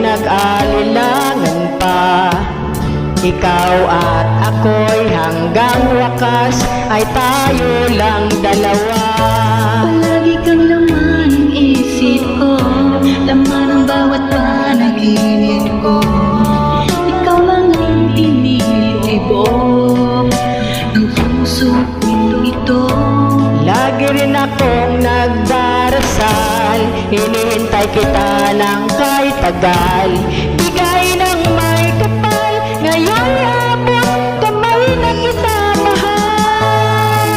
nag-alilangan pa. Ikaw at ako'y hanggang wakas ay tayo lang dalawa. Palagi kang laman ng isip ko, laman ng bawat panaginip ko. Ikaw lang ang tinitibok ng puso ko ito. Lagi rin akong nagdarasal, hinihintay kita ng kahit tagal. Bigay ng may kapal, ngayon abot kamay na kita mahal.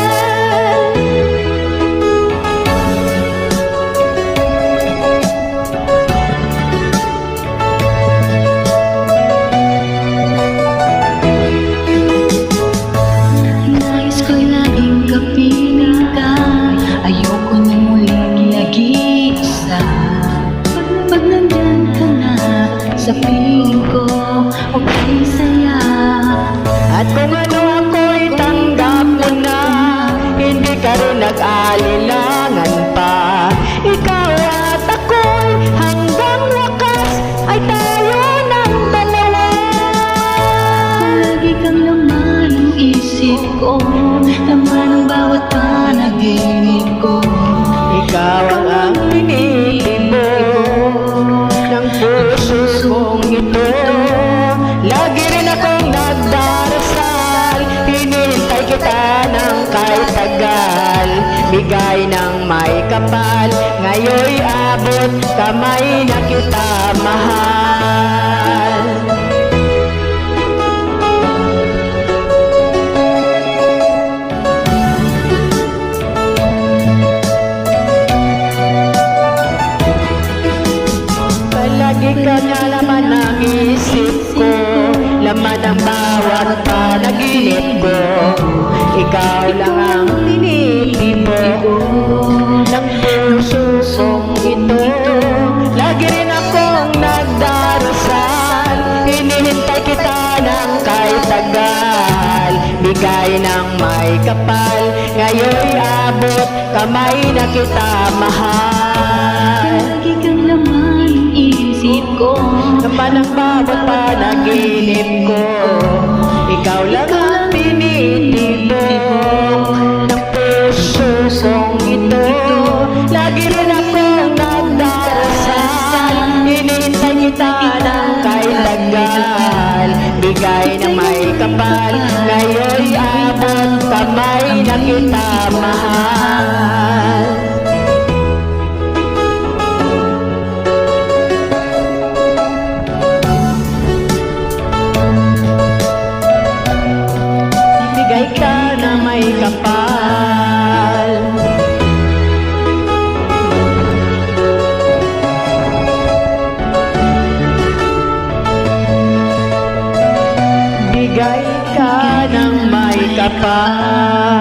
Nais ko'y laging kapiling ka, ayoko na muling nag-iisa. Pag nandyan ka na sa piling ko, okay saya. At kung ano ako'y tanggap mo na, hindi ka rin nag-alilangan pa. Ikaw at ako'y hanggang wakas ay tayo ng dalawa. Palagi kang laman ng isip ko, laman ng bawat panaginip ko. Ikaw ang tinitibok ng puso kong ito. Lagi rin akong nagdarasal, hinihintay kita ng kahit tagal. Bigay ng may kapal, ngayon'y abot kamay na kita mahal. Palagi ka na laman ng isip ko, laman ng bawat panaginip ko. Ikaw lang ang tinitibok ng puso kong ito. Lagi rin akong nagdarasal, hinihintay kita ng kahit tagal. Bigay ng may kapal, ngayon'y abot kamay na kita mahal. Palagi kang laman ng isip ko, Laman ang bawat panaginip ko, ikaw lang ang tinitibok ng puso kong ito. Lagi rin akong nagdarasal, hinihintay kita ng kahit tagal. Bigay ng may kapal, ngayon'y abot kamay na kita mahal. Bigay ka na may kapal. Bigay ka ng may kapal.